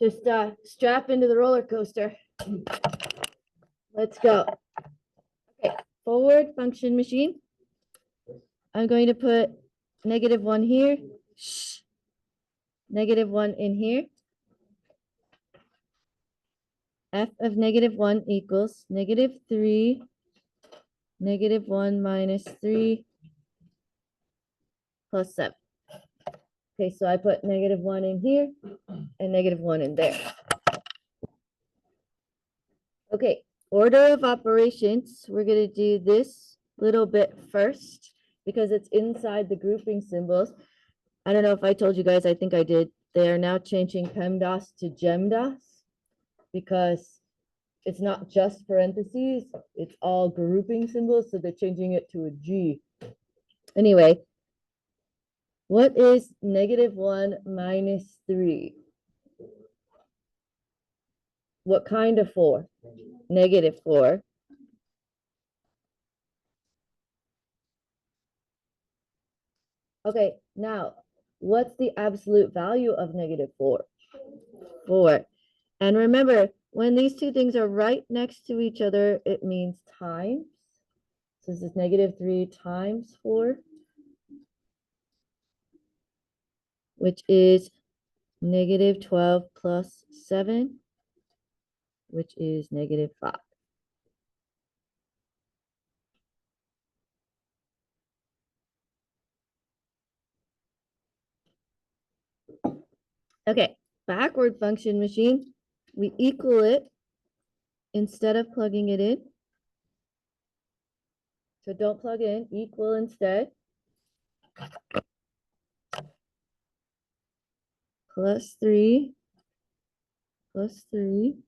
Just strap into the roller coaster. Let's go. Okay, forward function machine. I'm going to put -1 here. Shh. -1 in here. F of -1 equals -3, -1 minus 3 plus 7. Okay, so I put -1 in here and -1 in there. Okay, order of operations. We're going to do this little bit first because it's inside the grouping symbols. I don't know if I told you guys, I think I did. They are now changing PEMDAS to GEMDAS because it's not just parentheses, it's all grouping symbols, so they're changing it to a G. Anyway, what is -1 minus 3? What kind of 4? -4. Okay, now, what's the absolute value of -4? 4. And remember, when these two things are right next to each other, it means times. So this is -3 times 4, which is -12 plus 7, which is -5. Okay, backward function machine, we equal it instead of plugging it in. So don't plug in, equal instead. +3 plus 3.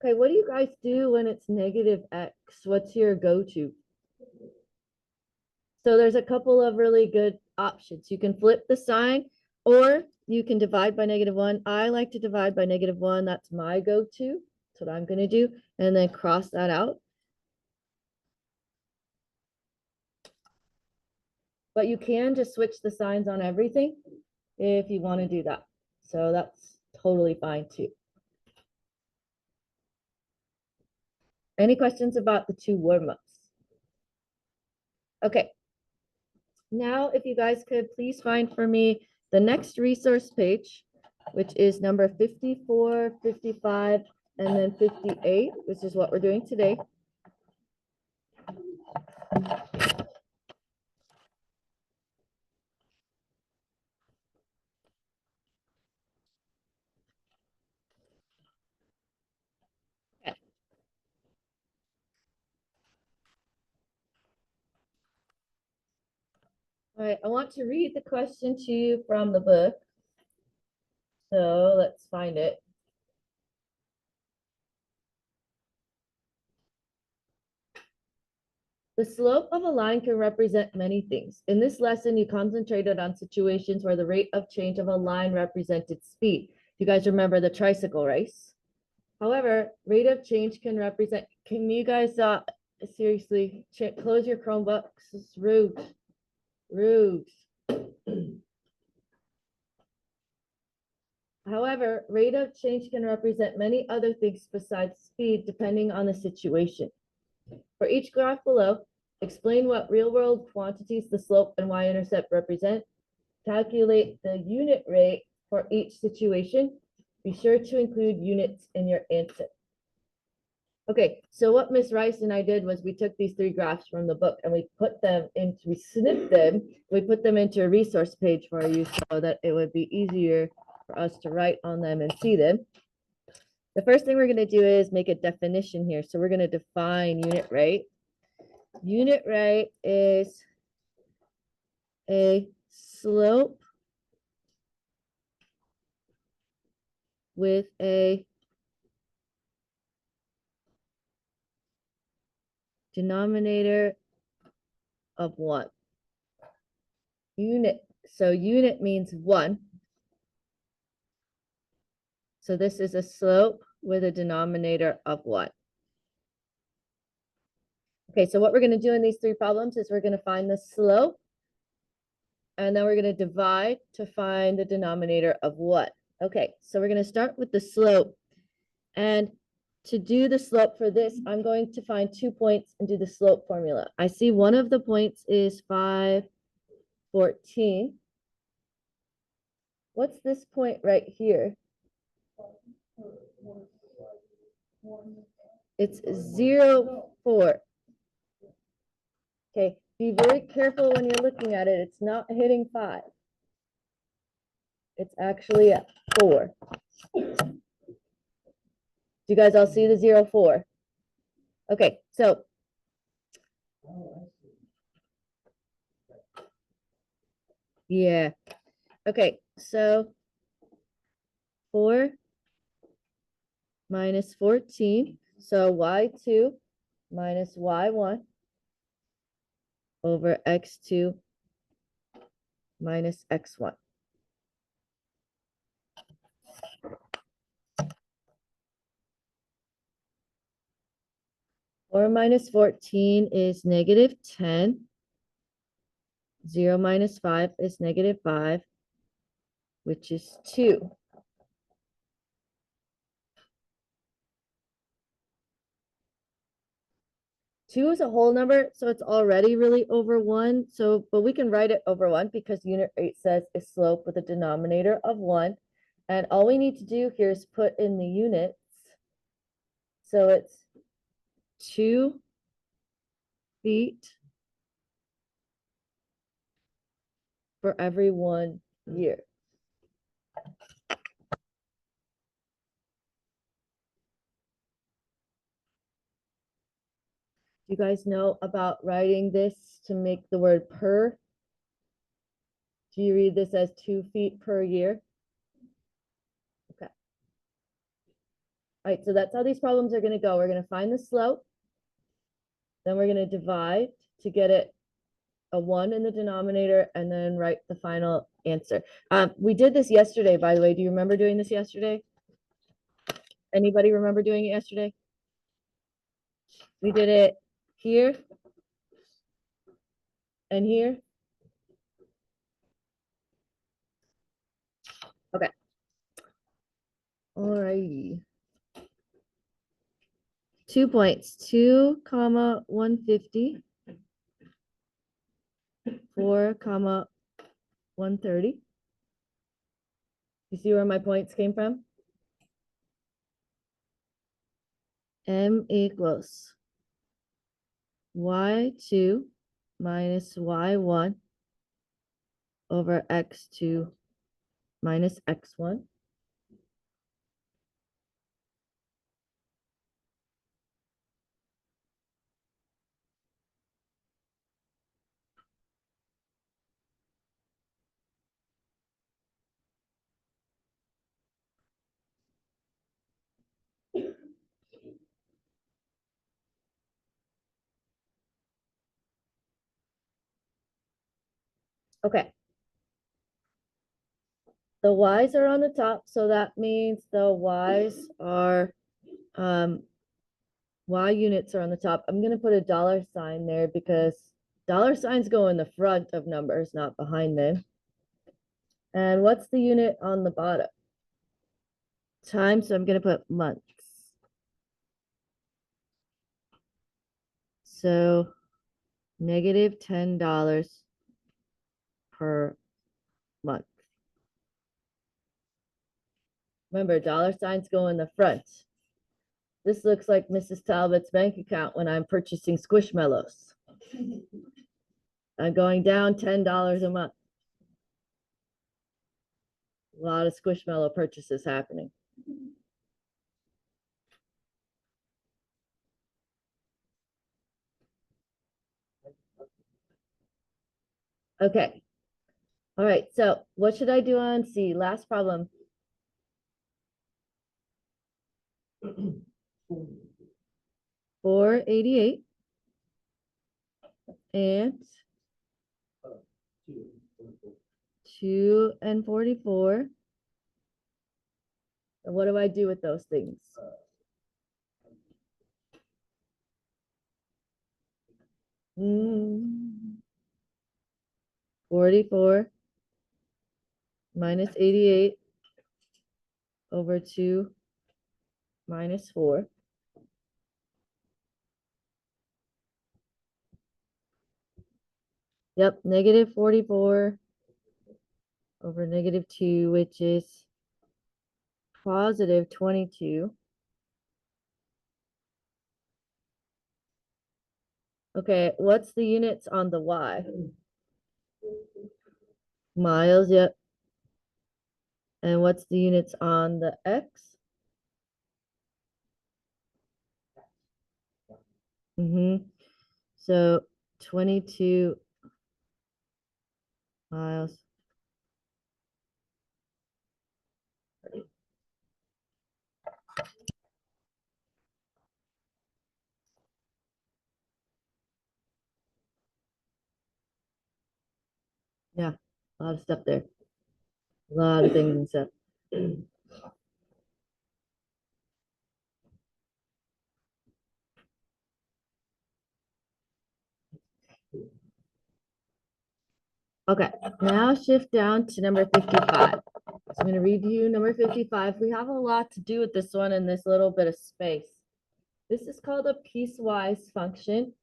Okay, what do you guys do when it's -x? What's your go-to? So there's a couple of really good options. You can flip the sign or you can divide by -1. I like to divide by -1. That's my go-to. That's what I'm going to do. And then cross that out. But you can just switch the signs on everything if you want to do that. So that's totally fine too. Any questions about the two warm-ups? Okay. Now, if you guys could please find for me the next resource page, which is number 54, 55, and then 58, which is what we're doing today. All right, I want to read the question to you from the book. So let's find it. The slope of a line can represent many things. In this lesson, you concentrated on situations where the rate of change of a line represented speed. You guys remember the tricycle race? However, rate of change can represent, can you guys seriously close your Chromebooks? It's rude. Rude. However, rate of change can represent many other things besides speed depending on the situation. For each graph below, explain what real-world quantities the slope and y-intercept represent. Calculate the unit rate for each situation. Be sure to include units in your answer. Okay, so what Miss Rice and I did was we took these 3 graphs from the book and we snipped them, we put them into a resource page for you so that it would be easier for us to write on them and see them. The first thing we're going to do is make a definition here. So we're going to define unit rate. Unit rate is a slope with a denominator of 1. Unit. So unit means 1. So this is a slope with a denominator of 1. Okay, so what we're going to do in these 3 problems is we're going to find the slope And then we're going to divide to find the denominator of what? Okay, so we're going to start with the slope. And to do the slope for this, I'm going to find 2 points and do the slope formula. I see one of the points is 514. What's this point right here? It's 0, 4. Okay, be very careful when you're looking at it. It's not hitting 5. It's actually at 4. Do you guys all see the 0, 4? Okay, so yeah. Okay, so 4 minus 14. So y2 minus y1 over x2 minus x1. Four minus 14 is negative 10. 0 minus 5 is negative 5, which is 2. Two is a whole number, so it's already really over 1. So, but we can write it over 1 because unit 8 says a slope with a denominator of 1. And all we need to do here is put in the units. So it's 2 feet for every 1 year. You guys know about writing this to make the word per? Do you read this as 2 feet per year? Okay. All right, so that's how these problems are going to go. We're going to find the slope. Then we're going to divide to get it a 1 in the denominator and then write the final answer. We did this yesterday, by the way. Do you remember doing this yesterday? Anybody remember doing it yesterday? We did it here and here. Okay. All righty. 2 points, 2 comma 150, 4 comma 130. You see where my points came from? M equals y2 minus y1 over x2 minus x1. Okay. The y's are on the top, so that means the y's are, y units are on the top. I'm going to put a dollar sign there because dollar signs go in the front of numbers, not behind them. And what's the unit on the bottom? Time, so I'm going to put months. So negative $10 per month. Remember, dollar signs go in the front. This looks like Mrs. Talbot's bank account when I'm purchasing Squishmallows. I'm going down $10 a month. A lot of Squishmallow purchases happening. Okay. All right, so what should I do on C? Last problem. $488 and 2 and 44. And what do I do with those things? 44 minus 88 over 2 minus 4. Yep, negative 44 over negative 2, which is positive 22. Okay, what's the units on the y? Miles, yep. And what's the units on the x? So 22 miles. Yeah, a lot of stuff there. A lot of things and stuff. Okay, now shift down to number 55. So I'm going to review number 55. We have a lot to do with this one in this little bit of space. This is called a piecewise function.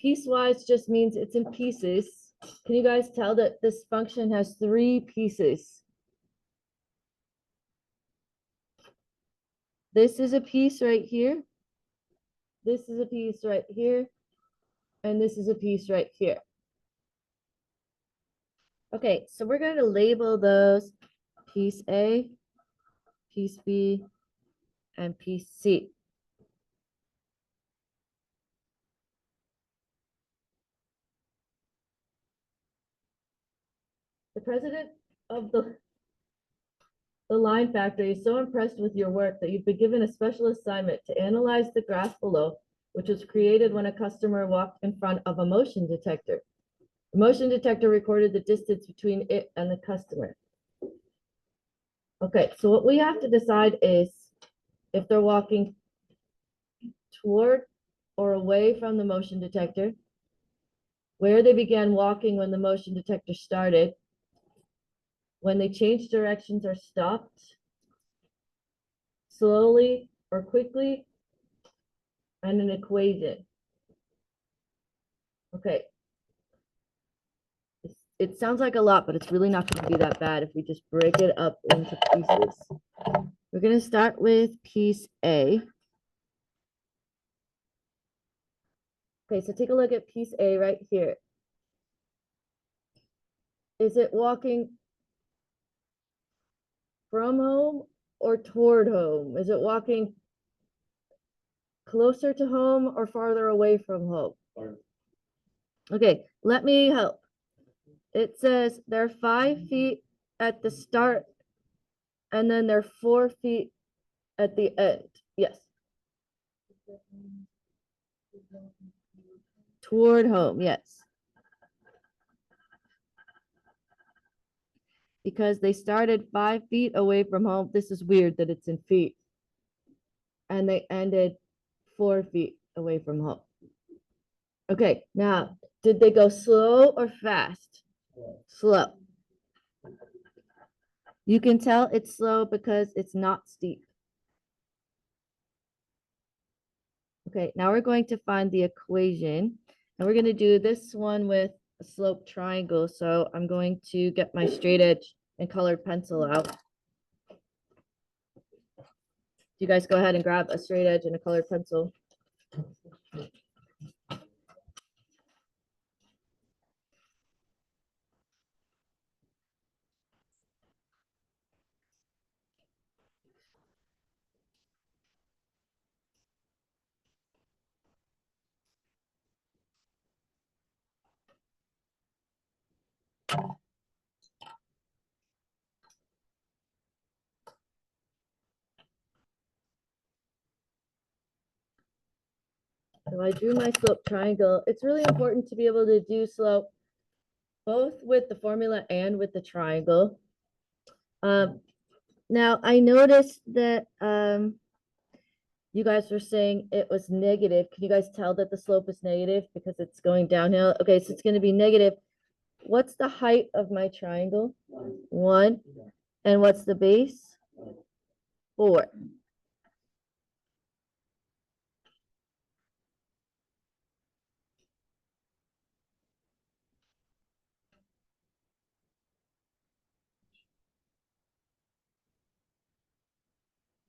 Piecewise just means it's in pieces. Can you guys tell that this function has 3 pieces? This is a piece right here. This is a piece right here. And this is a piece right here. Okay, so we're going to label those piece A, piece B, and piece C. The president of the line factory is so impressed with your work that you've been given a special assignment to analyze the graph below, which was created when a customer walked in front of a motion detector. The motion detector recorded the distance between it and the customer. Okay, so what we have to decide is if they're walking toward or away from the motion detector, where they began walking when the motion detector started, when they changed directions or stopped, slowly or quickly, and an equation. Okay. It sounds like a lot, but it's really not going to be that bad if we just break it up into pieces. We're going to start with piece A. Okay, so take a look at piece A right here. Is it walking from home or toward home? Is it walking closer to home or farther away from home? Okay, let me help. It says they're 5 feet at the start and then they're 4 feet at the end. Yes. Toward home, yes. Because they started 5 feet away from home. This is weird that it's in feet. And they ended 4 feet away from home. Okay, now, did they go slow or fast? Slow. You can tell it's slow because it's not steep. Okay, now we're going to find the equation. And we're going to do this one with a slope triangle. So I'm going to get my straight edge and colored pencil out. You guys go ahead and grab a straight edge and a colored pencil. So I drew my slope triangle. It's really important to be able to do slope both with the formula and with the triangle. Now I noticed that you guys were saying it was negative. Can you guys tell that the slope is negative because it's going downhill? Okay, so it's going to be negative What's the height of my triangle? 1. And what's the base? 4.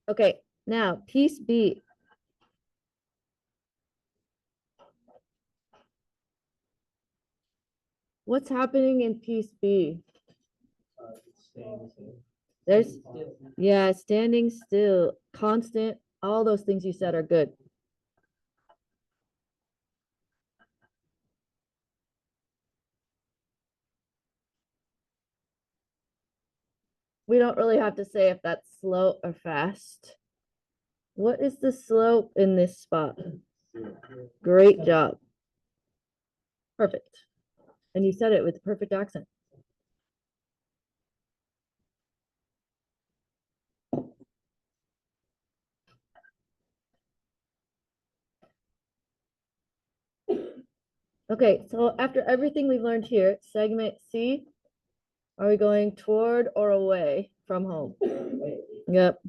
Okay, now piece B. What's happening in piece B? There's, yeah, standing still, constant, all those things you said are good. We don't really have to say if that's slow or fast. What is the slope in this spot? Great job. Perfect. And you said it with the perfect accent. Okay, so after everything we've learned here, segment C, are we going toward or away from home? Yep.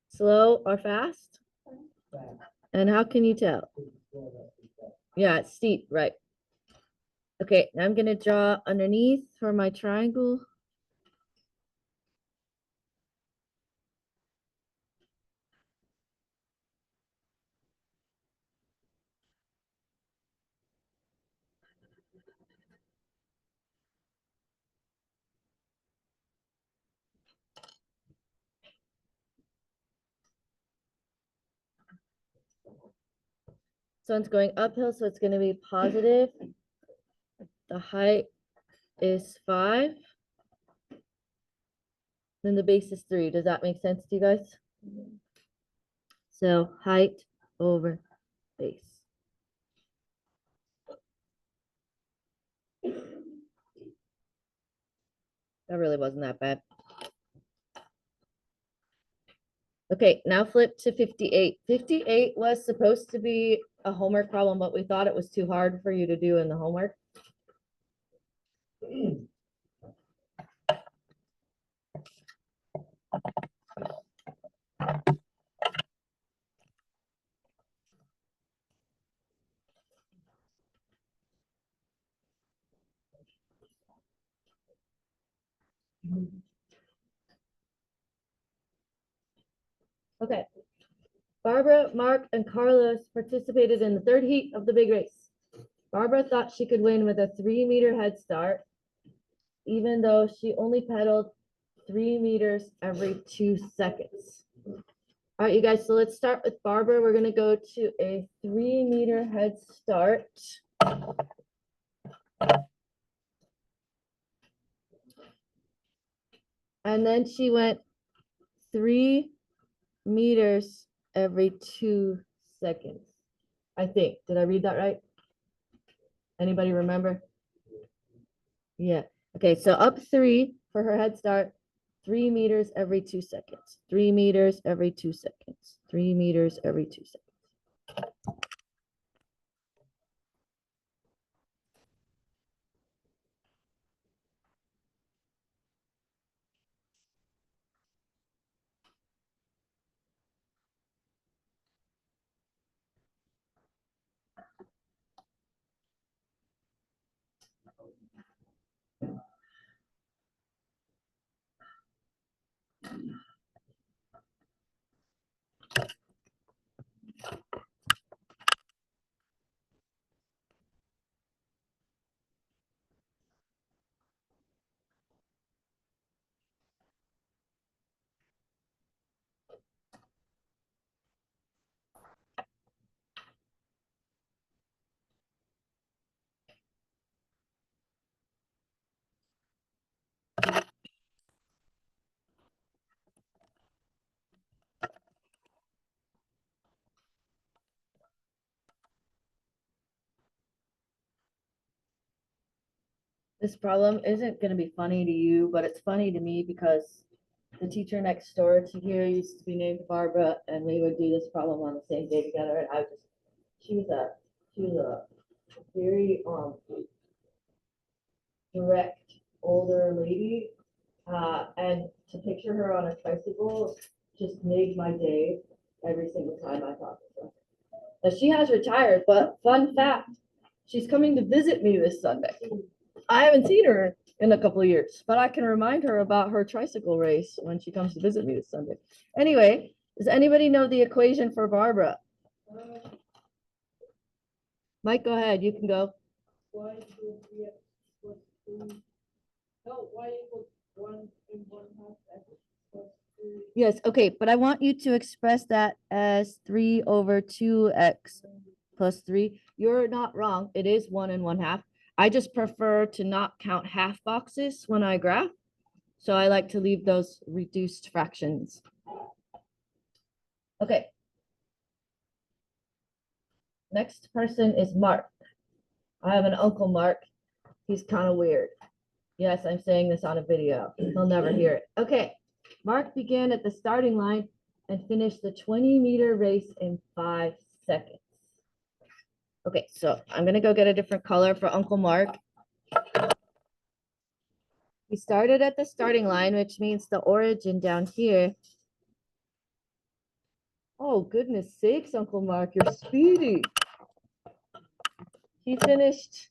Slow or fast? And how can you tell? Yeah, it's steep, right? Okay, now I'm gonna draw underneath for my triangle. So it's going uphill, so it's gonna be positive. The height is 5. Then the base is 3. Does that make sense to you guys? So height over base. That really wasn't that bad. Okay, now flip to 58. 58 was supposed to be a homework problem, but we thought it was too hard for you to do in the homework. Okay. Barbara, Mark, and Carlos participated in the third heat of the big race. Barbara thought she could win with a 3-meter head start, even though she only pedaled 3 meters every 2 seconds. All right, you guys, so let's start with Barbara. We're gonna go to a 3-meter head start. And then she went 3 meters every 2 seconds. I think. Did I read that right? Anybody remember? Yeah. Okay, so up 3 for her head start, 3 meters every 2 seconds. 3 meters every 2 seconds. 3 meters every 2 seconds. This problem isn't going to be funny to you, but it's funny to me because the teacher next door to here used to be named Barbara, and we would do this problem on the same day together. And she was a very direct older lady, and to picture her on a tricycle just made my day every single time I talked to her. Now, she has retired, but fun fact, she's coming to visit me this Sunday. I haven't seen her in a couple of years, but I can remind her about her tricycle race when she comes to visit me this Sunday. Anyway, does anybody know the equation for Barbara? Mike, go ahead. You can go. Y equals 3x plus 3. No, y equals 1 and 1/2 x plus 3. Yes, okay, but I want you to express that as 3 over 2x plus 3. You're not wrong. It is 1 and 1/2. I just prefer to not count half boxes when I graph. So I like to leave those reduced fractions. Okay. Next person is Mark. I have an Uncle Mark. He's kind of weird. Yes, I'm saying this on a video. He'll never hear it. Okay. Mark began at the starting line and finished the 20-meter race in 5 seconds. Okay, so I'm going to go get a different color for Uncle Mark. He started at the starting line, which means the origin down here. Oh, goodness sakes, Uncle Mark, you're speedy. He finished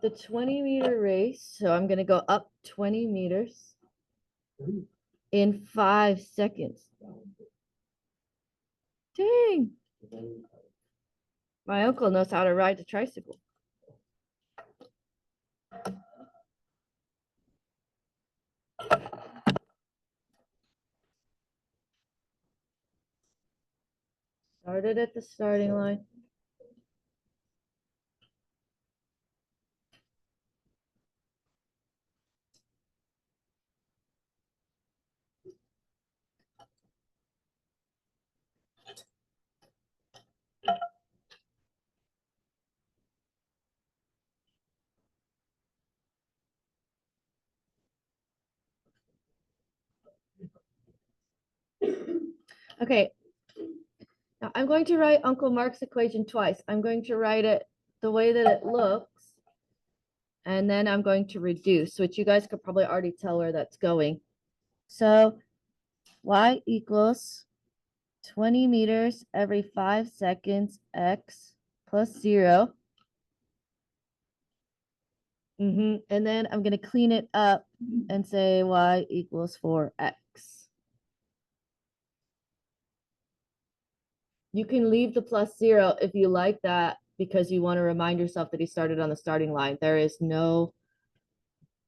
the 20-meter race. So I'm going to go up 20 meters in 5 seconds. Dang. My uncle knows how to ride the tricycle. Started at the starting line. Okay. Now I'm going to write Uncle Mark's equation twice. I'm going to write it the way that it looks. And then I'm going to reduce, which you guys could probably already tell where that's going. So y equals 20 meters every 5 seconds, x plus 0. And then I'm going to clean it up and say y equals 4x. You can leave the plus 0 if you like that, because you want to remind yourself that he started on the starting line. There is no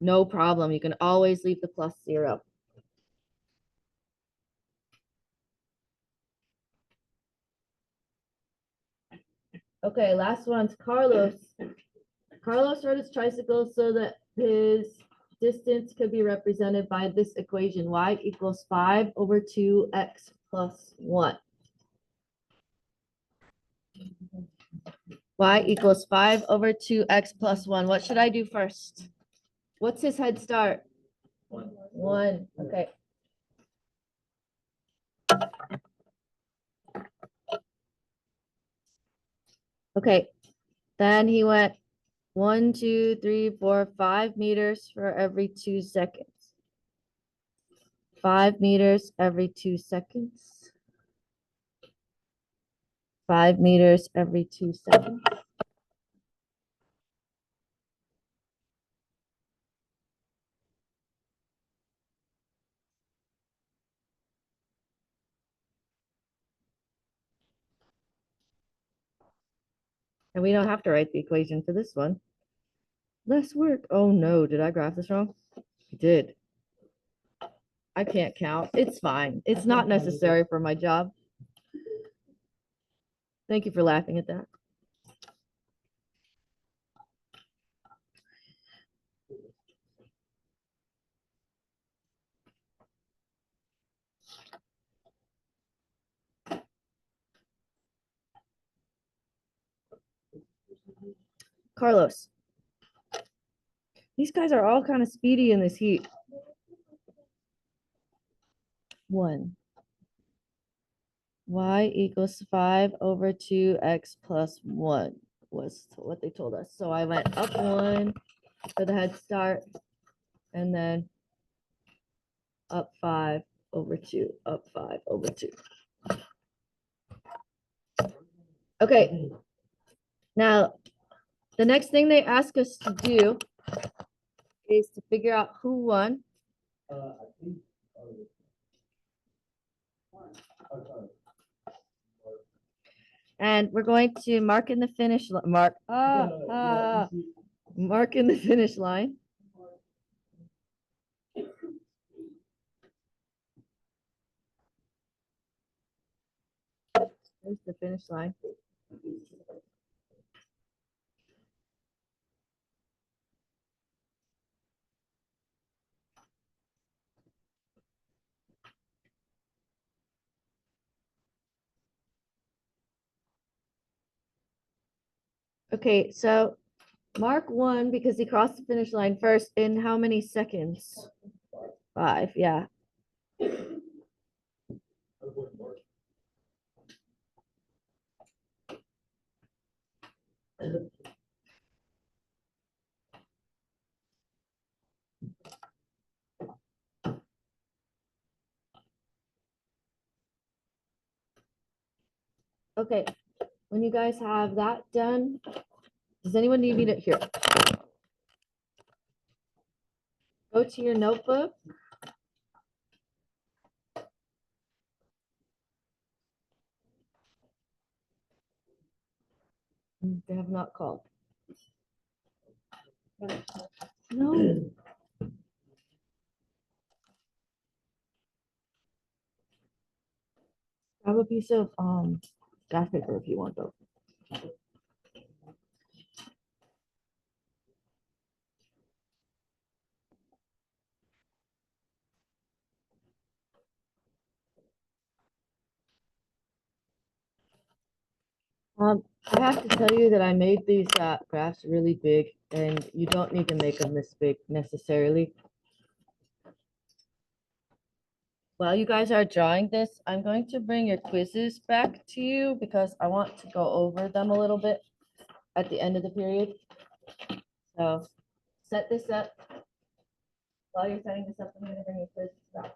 problem. You can always leave the plus 0. Okay, last one's Carlos. Carlos rode his tricycle so that his distance could be represented by this equation, y equals 5 over 2x plus 1. Y equals 5 over 2x plus 1. What should I do first? What's his head start? 1. Okay. Okay. Then he went 1, 2, 3, 4, 5 meters for every 2 seconds. 5 meters every 2 seconds. 5 meters every 2 seconds. And we don't have to write the equation for this one. Less work. Oh no, did I graph this wrong? I did. I can't count. It's fine. It's not necessary for my job. Thank you for laughing at that. Carlos. These guys are all kind of speedy in this heat. 1. Y equals 5 over 2x plus 1 was what they told us. So I went up 1 for the head start, and then up 5 over 2, up 5 over 2. Okay. Now, the next thing they ask us to do is to figure out who won. And we're going to mark in the finish line. Mark in the finish line. There's the finish line. Okay, so Mark won because he crossed the finish line first in how many seconds? 5, yeah. Okay, when you guys have that done, does anyone need me to here? Go to your notebook. They have not called. No. Grab a piece of graph paper if you want though. I have to tell you that I made these graphs really big, and you don't need to make them this big necessarily. While you guys are drawing this, I'm going to bring your quizzes back to you because I want to go over them a little bit at the end of the period. So set this up. While you're setting this up, I'm going to bring your quizzes back.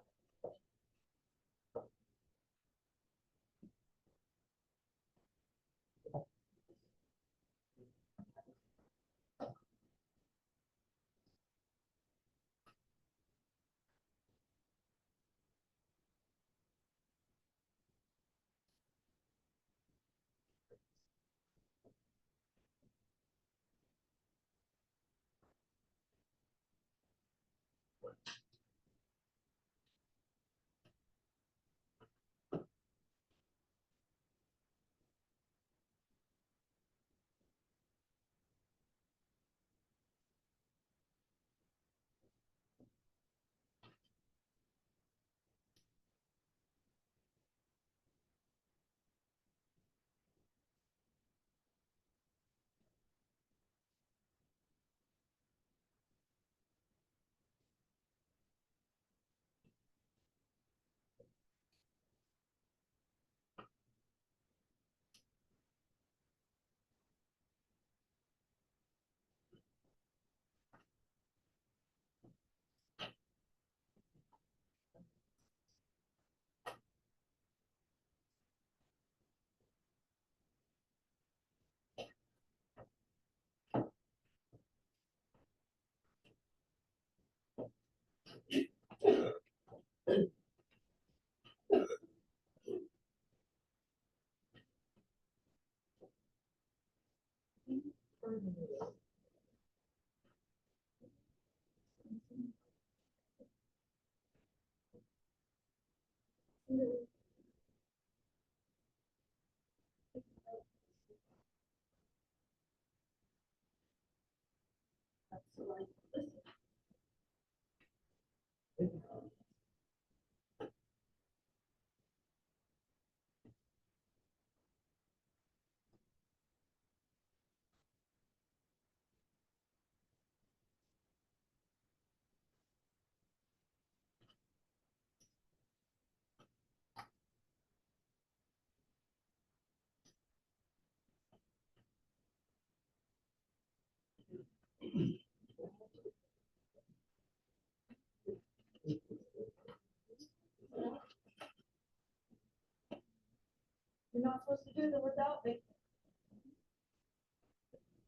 You're not supposed to do them without me.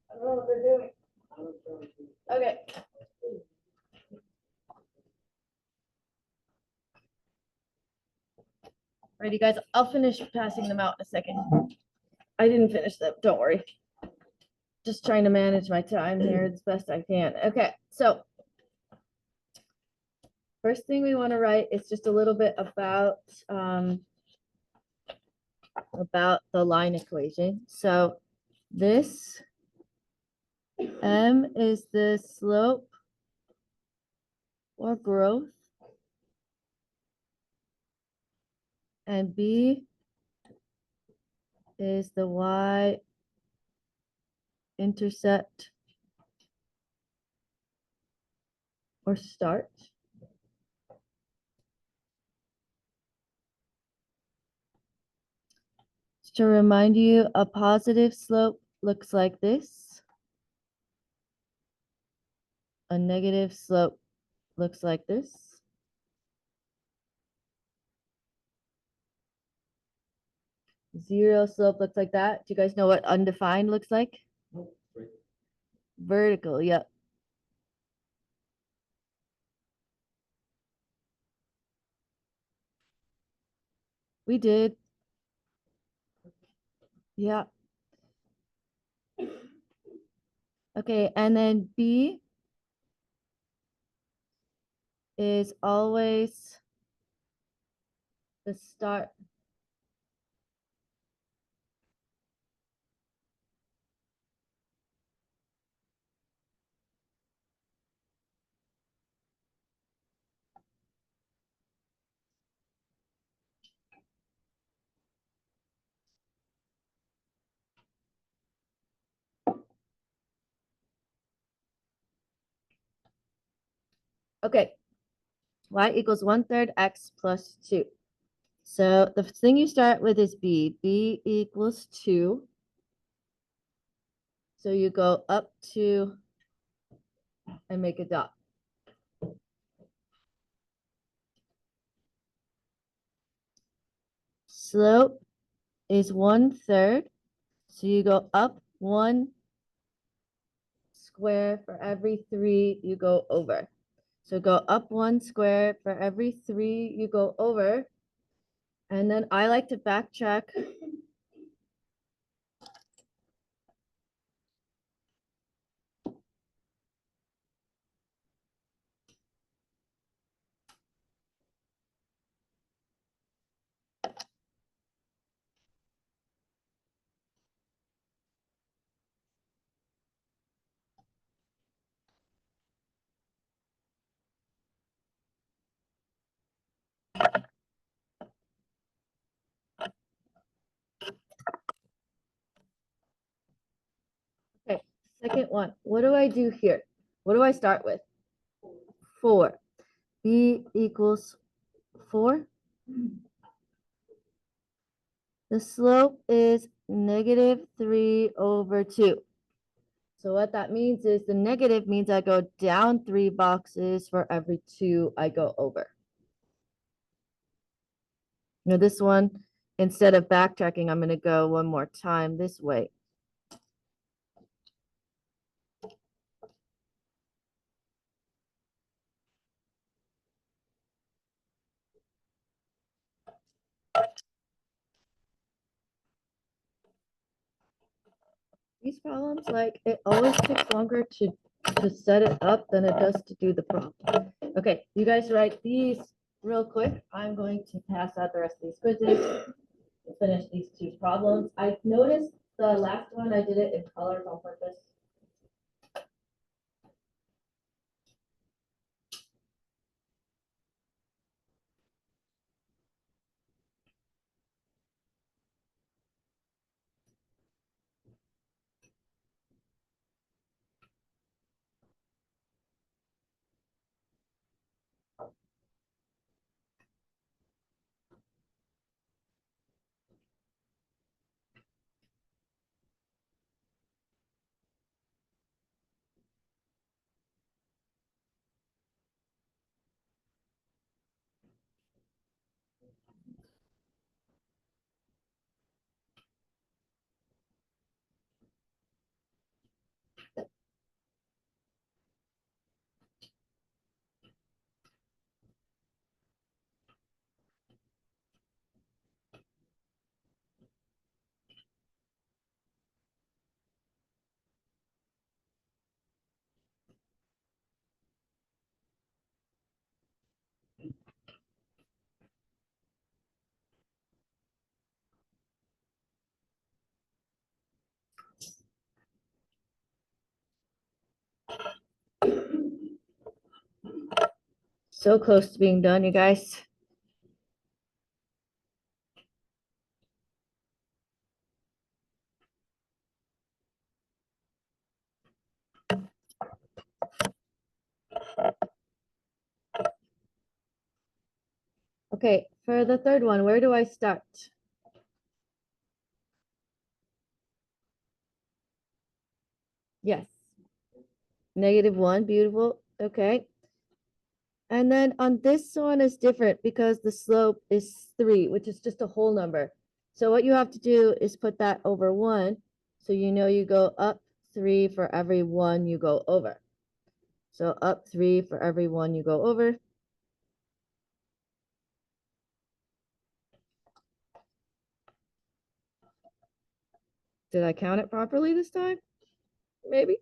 I don't know what they're doing. Okay. Alrighty, guys, I'll finish passing them out in a second. I didn't finish them, don't worry. Just trying to manage my time here as best I can. Okay, so first thing we want to write is just a little bit about the line equation. So this M is the slope or growth, and B is the y-intercept or start. To remind you, a positive slope looks like this. A negative slope looks like this. Zero slope looks like that. Do you guys know what undefined looks like? Vertical, yep. We did. Yeah. Okay, and then B is always the start. Okay, y equals 1/3 x plus 2. So the thing you start with is b. B equals 2. So you go up 2 and make a dot. Slope is 1/3. So you go up 1 square for every 3 you go over. So go up 1 square for every 3 you go over. And then I like to backtrack. Okay, second one. What do I do here? What do I start with? 4. B equals 4. The slope is -3/2. So what that means is the negative means I go down 3 boxes for every 2 I go over. Now this one, instead of backtracking, I'm going to go one more time this way. These problems, like, it always takes longer to set it up than it does to do the problem. Okay, you guys write these real quick. I'm going to pass out the rest of these quizzes, finish these 2 problems. I noticed the last one, I did it in colors on purpose. So close to being done, you guys. Okay, for the third one, where do I start? Yes. -1, beautiful. Okay. And then on this one is different because the slope is 3, which is just a whole number. So what you have to do is put that over 1. So you know you go up 3 for every 1 you go over. So up 3 for every 1 you go over. Did I count it properly this time? Maybe.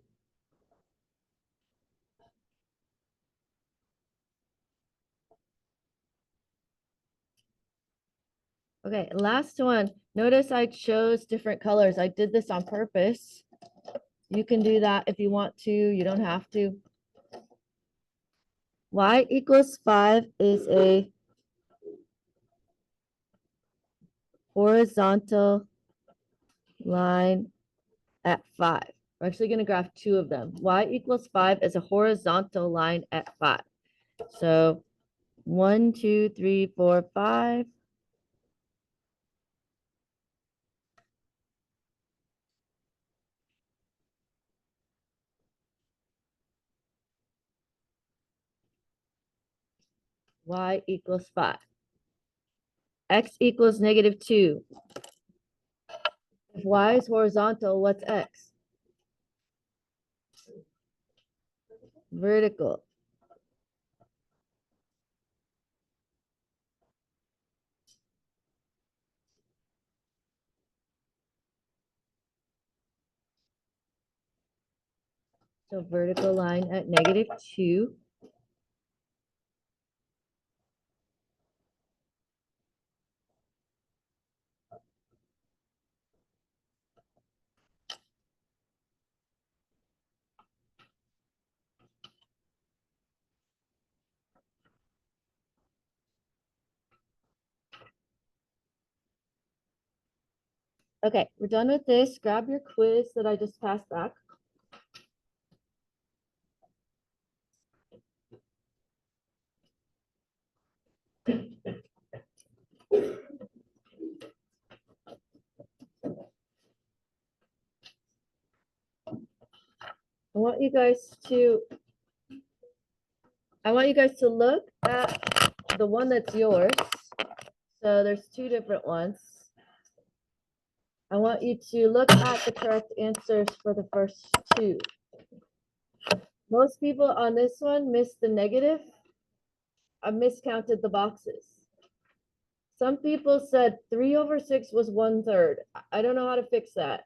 Okay, last one. Notice I chose different colors. I did this on purpose. You can do that if you want to. You don't have to. Y equals 5 is a horizontal line at 5. We're actually going to graph 2 of them. Y equals 5 is a horizontal line at 5. So 1, 2, 3, 4, 5. Y equals 5. X equals -2. If Y is horizontal, what's X? Vertical. So vertical line at -2. Okay, we're done with this. Grab your quiz that I just passed back. I want you guys to look at the one that's yours. So there's 2 different ones. I want you to look at the correct answers for the first 2. Most people on this one missed the negative. I miscounted the boxes. Some people said 3/6 was 1/3. I don't know how to fix that.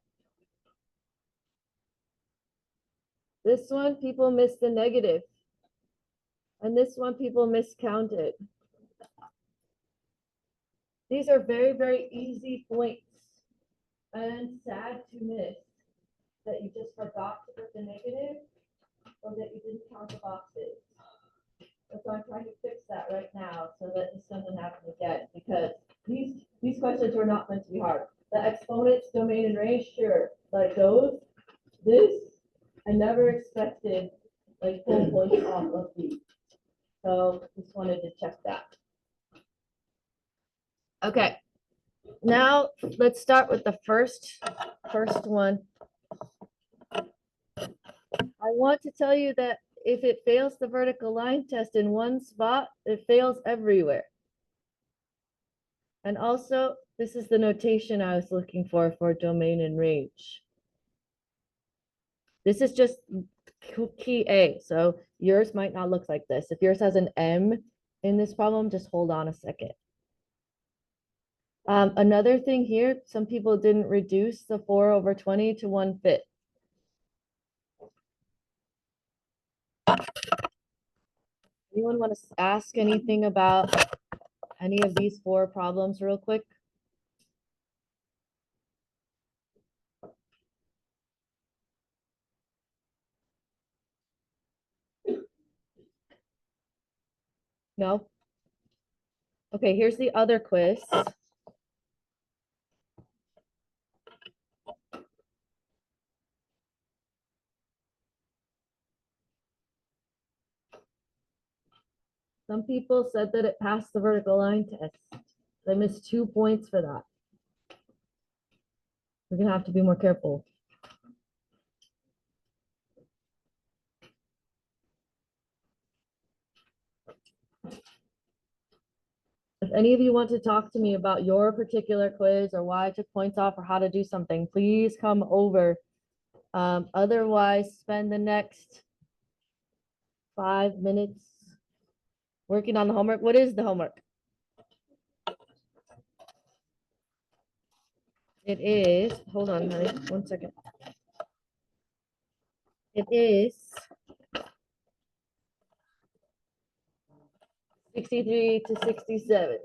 This one, people missed the negative. And this one, people miscounted. These are very, very easy points. And sad to miss that you just forgot to put the negative or that you didn't count the boxes. So I'm trying to fix that right now so that this doesn't happen again, because these questions were not meant to be hard. The exponents, domain, and range, sure, but this, I never expected like full points off of these. So just wanted to check that. Okay, now let's start with the first one. I want to tell you that if it fails the vertical line test in one spot, it fails everywhere. And also, this is the notation I was looking for domain and range. This is just key A, so yours might not look like this. If yours has an M in this problem, just hold on a second. Another thing here, some people didn't reduce the 4/20 to 1/5. Anyone want to ask anything about any of these 4 problems real quick? No? Okay, here's the other quiz. Some people said that it passed the vertical line test. They missed 2 points for that. We're gonna have to be more careful. If any of you want to talk to me about your particular quiz or why I took points off or how to do something, please come over. Otherwise, spend the next 5 minutes working on the homework. What is the homework? It is, hold on, honey, 1 second. It is 63 to 67.